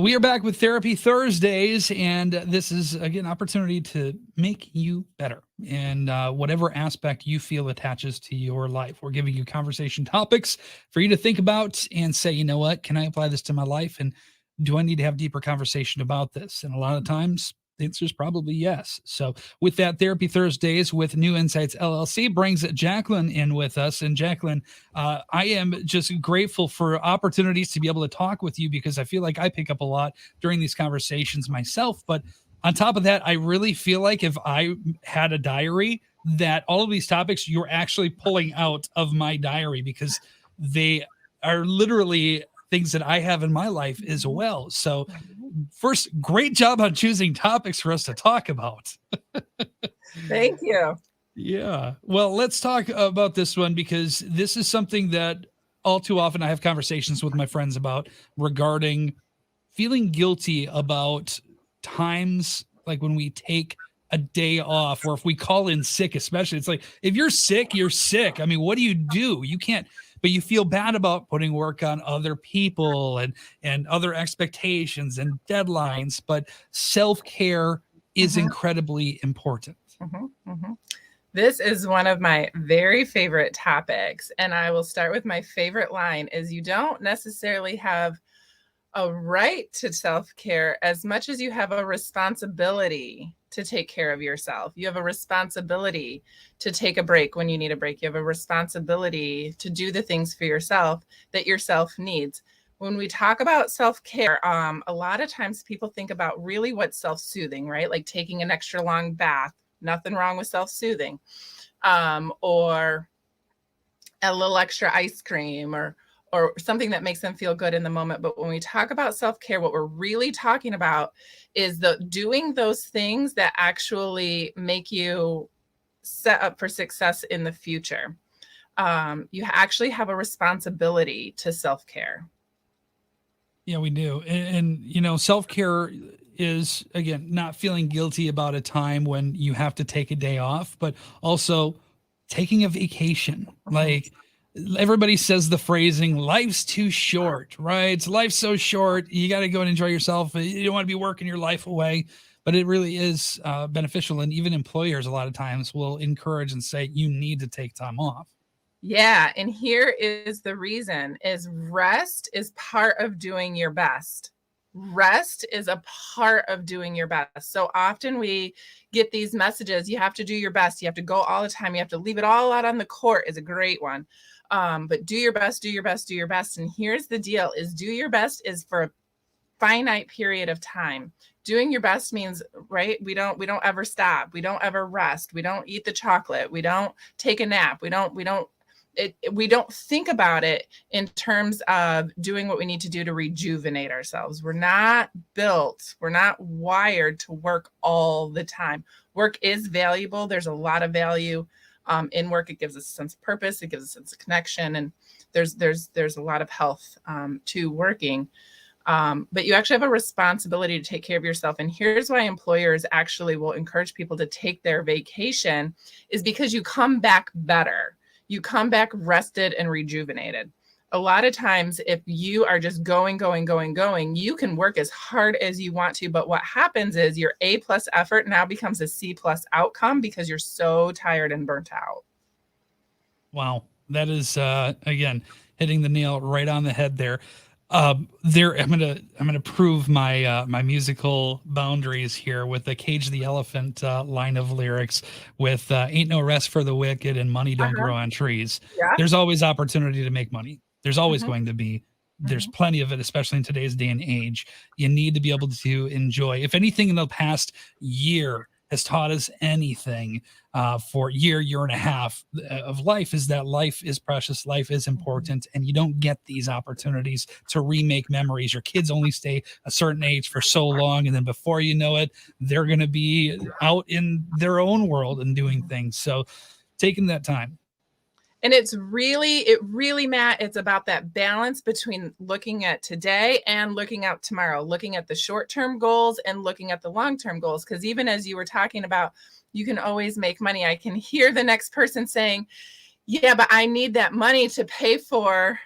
We are back with Therapy Thursdays, and this is, again, opportunity to make you better in whatever aspect you feel attaches to your life. We're giving you conversation topics for you to think about and say, you know what, can I apply this to my life? And do I need to have deeper conversation about this? And a lot of times, the answer is probably yes. So with that, Therapy Thursdays with New Insights LLC brings Jacqueline in with us. And Jacqueline, I am just grateful for opportunities to be able to talk with you because I feel like I pick up a lot during these conversations myself. But on top of that, I really feel like if I had a diary, that all of these topics you're actually pulling out of my diary because they are literally things that I have in my life as well. So first, great job on choosing topics for us to talk about. Thank you. Yeah. Well, let's talk about this one because this is something that all too often I have conversations with my friends about regarding feeling guilty about times like when we take a day off or if we call in sick, especially. It's like, if you're sick, you're sick. I mean, what do? You can't, but you feel bad about putting work on other people and other expectations and deadlines. But self-care is incredibly important. This is one of my very favorite topics. And I will start with my favorite line is you don't necessarily have a right to self-care as much as you have a responsibility to take care of yourself. You have a responsibility to take a break when you need a break. You have a responsibility to do the things for yourself that yourself needs. When we talk about self-care, a lot of times people think about really what's self-soothing, right? Like taking an extra long bath, nothing wrong with self-soothing, or a little extra ice cream or something that makes them feel good in the moment. But when we talk about self-care, what we're really talking about is doing those things that actually make you set up for success in the future. You actually have a responsibility to self-care. Yeah, we do. And self-care is, again, not feeling guilty about a time when you have to take a day off, but also taking a vacation. Like, everybody says the phrasing, life's too short, right? Life's so short. You got to go and enjoy yourself. You don't want to be working your life away, but it really is beneficial. And even employers a lot of times will encourage and say, you need to take time off. Yeah. And here is the reason is rest is part of doing your best. Rest is a part of doing your best. So often we get these messages, you have to do your best. You have to go all the time. You have to leave it all out on the court is a great one. But do your best, do your best, do your best. And here's the deal is do your best is for a finite period of time. Doing your best means, right? We don't ever stop. We don't ever rest. We don't eat the chocolate. We don't take a nap. We don't think about it in terms of doing what we need to do to rejuvenate ourselves. We're not wired to work all the time. Work is valuable. There's a lot of value in work. It gives us a sense of purpose. It gives us a sense of connection. And there's a lot of health to working. But you actually have a responsibility to take care of yourself. And here's why employers actually will encourage people to take their vacation is because you come back better. You come back rested and rejuvenated. A lot of times, if you are just going, you can work as hard as you want to. But what happens is your A+ effort now becomes a C+ outcome because you're so tired and burnt out. Wow. That is, again, hitting the nail right on the head there. I'm gonna prove my my musical boundaries here with the Cage the Elephant line of lyrics with ain't no rest for the wicked and money don't grow on trees. Yeah. There's always opportunity to make money. There's always going to be. There's plenty of it, especially in today's day and age. You need to be able to enjoy. If anything in the past year has taught us anything for year and a half of life is that life is precious, life is important, and you don't get these opportunities to remake memories. Your kids only stay a certain age for so long, and then before you know it, they're going to be out in their own world and doing things. So taking that time. And it really, Matt, it's about that balance between looking at today and looking out tomorrow, looking at the short-term goals and looking at the long-term goals. Because even as you were talking about, you can always make money. I can hear the next person saying, yeah, but I need that money to pay for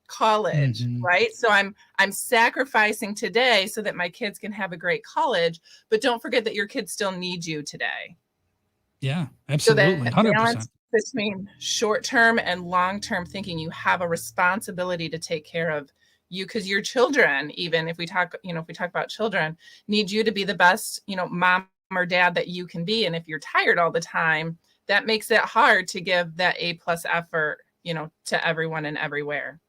college, Mhm. right? So I'm sacrificing today so that my kids can have a great college, but don't forget that your kids still need you today. Yeah, So absolutely. that balance 100%. between short-term and long-term thinking, you have a responsibility to take care of you, because your children, even if we talk, if we talk about children, need you to be the best, mom or dad that you can be. And if you're tired all the time, that makes it hard to give that A+ effort, to everyone and everywhere.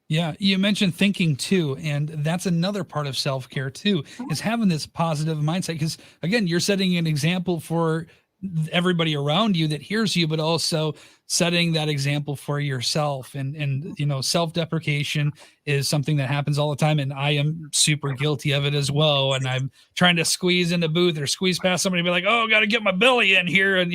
Yeah, you mentioned thinking too, and that's another part of self-care too, is having this positive mindset. Because again, you're setting an example for everybody around you that hears you, but also setting that example for yourself. And self-deprecation is something that happens all the time, and I am super guilty of it as well. And I'm trying to squeeze in the booth or squeeze past somebody and be like, "Oh, got to get my belly in here," and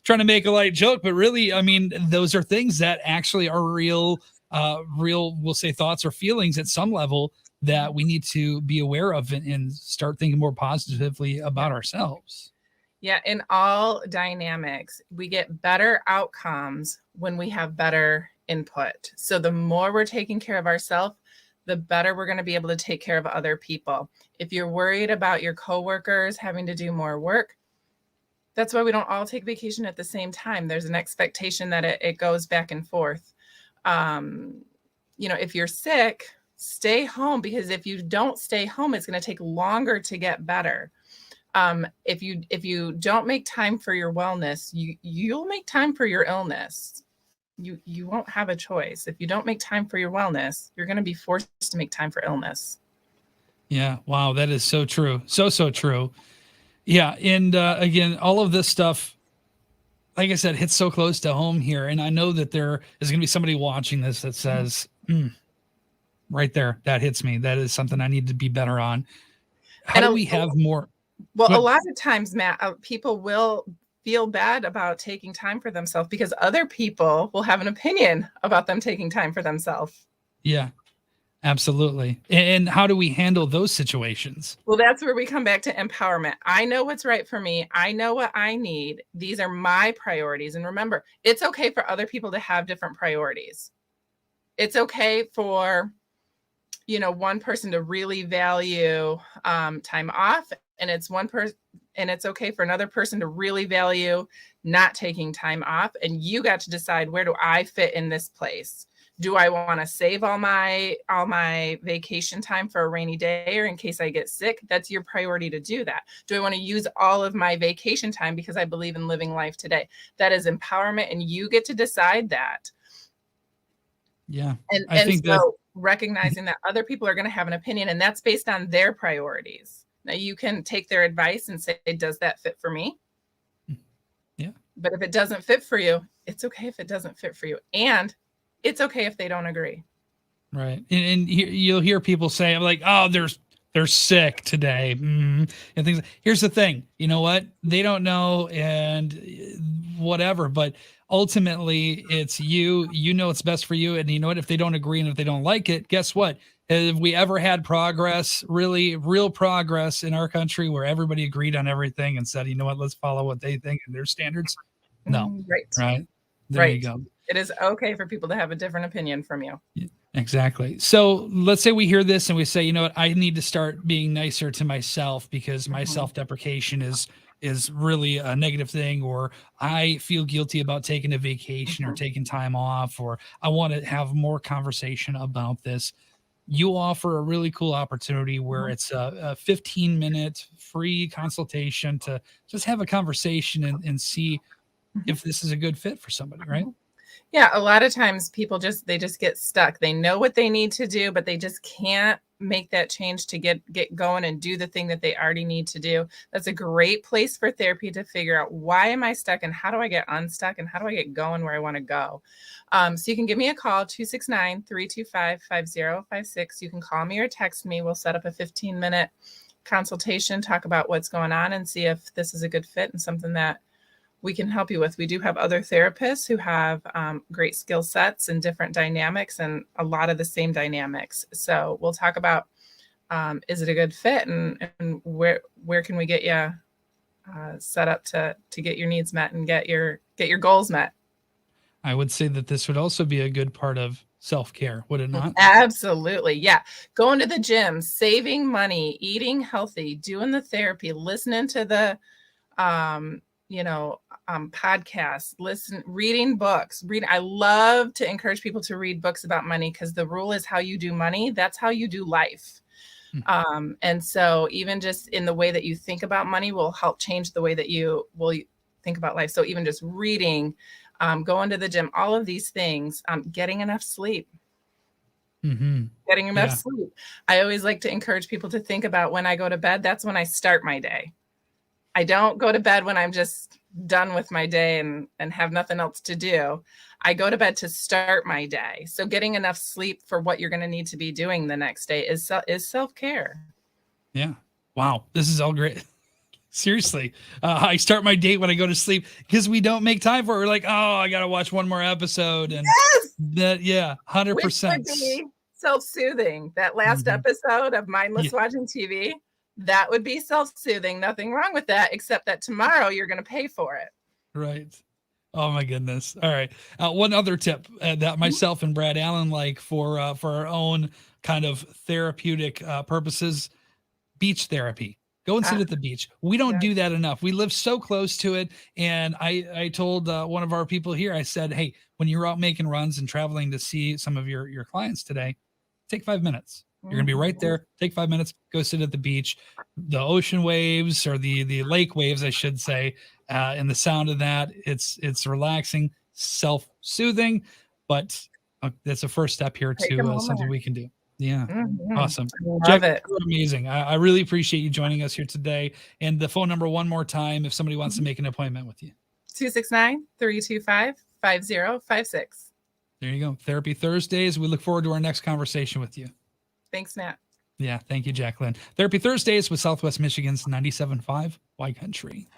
trying to make a light joke, but really, I mean, those are things that actually are real, we'll say, thoughts or feelings at some level that we need to be aware of, and start thinking more positively about ourselves. Yeah, in all dynamics, we get better outcomes when we have better input. So the more we're taking care of ourselves, the better we're going to be able to take care of other people. If you're worried about your coworkers having to do more work, that's why we don't all take vacation at the same time. There's an expectation that it goes back and forth. If you're sick, stay home, because if you don't stay home, it's going to take longer to get better. If you don't make time for your wellness, you'll make time for your illness. You won't have a choice. If you don't make time for your wellness, you're going to be forced to make time for illness. Yeah, wow, that is so true, so true. Yeah, and again, all of this stuff, like I said, hits so close to home here, and I know that there is going to be somebody watching this that says, right there, that hits me. That is something I need to be better on. How And do we have more? well, a Good. lot of times, Matt, people will feel bad about taking time for themselves because other people will have an opinion about them taking time for themselves. Yeah, absolutely. And how do we handle those situations? Well, that's where we come back to empowerment. I know what's right for me. I know what I need. These are my priorities. And remember, it's okay for other people to have different priorities. It's okay for, one person to really value time off, and it's okay for another person to really value not taking time off. And you got to decide, where do I fit in this place? Do I want to save all my vacation time for a rainy day or in case I get sick? That's your priority to do that. Do I want to use all of my vacation time because I believe in living life today? That is empowerment, and you get to decide that. Yeah, And I think that. so recognizing that other people are going to have an opinion, and that's based on their priorities. Now you can take their advice and say, does that fit for me? Yeah. But if it doesn't fit for you, it's okay if it doesn't fit for you. And it's okay if they don't agree. Right. And you'll hear people say, I'm like, "Oh, they're sick today." And things. Here's the thing. You know what? They don't know, and whatever, but ultimately it's you know it's best for you. And you know what? If they don't agree and if they don't like it, guess what? Have we ever had progress, really real progress in our country where everybody agreed on everything and said, you know what, let's follow what they think and their standards? No. Right. Right. There you Right. go. It is okay for people to have a different opinion from you. Yeah, exactly. So let's say we hear this and we say, you know what, I need to start being nicer to myself because my self-deprecation is really a negative thing, or I feel guilty about taking a vacation or taking time off, or I want to have more conversation about this. You offer a really cool opportunity where it's a 15-minute free consultation to just have a conversation and see if this is a good fit for somebody, right? Yeah, a lot of times people they just get stuck. They know what they need to do, but they just can't make that change to get going and do the thing that they already need to do. That's a great place for therapy to figure out, why am I stuck and how do I get unstuck and how do I get going where I want to go? So you can give me a call, 269-325-5056. You can call me or text me. We'll set up a 15-minute consultation, talk about what's going on and see if this is a good fit and something that we can help you with. We do have other therapists who have great skill sets and different dynamics and a lot of the same dynamics. So we'll talk about, is it a good fit, and where can we get you set up to get your needs met and get your goals met. I would say that this would also be a good part of self-care, would it not? Absolutely. Yeah. Going to the gym, saving money, eating healthy, doing the therapy, listening to the podcasts, reading books. I love to encourage people to read books about money because the rule is how you do money, that's how you do life. And so even just in the way that you think about money will help change the way that you will think about life. So even just reading, going to the gym, all of these things, getting enough sleep. Getting enough sleep. I always like to encourage people to think about when I go to bed, that's when I start my day. I don't go to bed when I'm just done with my day and have nothing else to do. I go to bed to start my day. So getting enough sleep for what you're going to need to be doing the next day is self-care. Yeah. Wow. This is all great. Seriously. I start my day when I go to sleep because we don't make time for it. We're like, oh, I got to watch one more episode. And that, 100%. Which would be self-soothing. That last episode of mindless watching TV, that would be self-soothing. Nothing wrong with that, except that tomorrow you're going to pay for it. Right. Oh my goodness. All right. One other tip that myself and Brad Allen like for our own kind of therapeutic purposes, beach therapy. Go and sit at the beach. We don't do that enough. We live so close to it. And I told one of our people here, I said, hey, when you're out making runs and traveling to see some of your clients today, take 5 minutes. You're going to be right there. Take 5 minutes, go sit at the beach. The ocean waves, or the lake waves, I should say, and the sound of that, it's relaxing, self-soothing, but that's a first step here to something we can do. Yeah. Awesome. Love it. You're amazing. I really appreciate you joining us here today. And the phone number one more time, if somebody wants to make an appointment with you. 269-325-5056. There you go. Therapy Thursdays. We look forward to our next conversation with you. Thanks, Matt. Yeah. Thank you, Jacqueline. Therapy Thursdays with Southwest Michigan's 97.5 Y Country.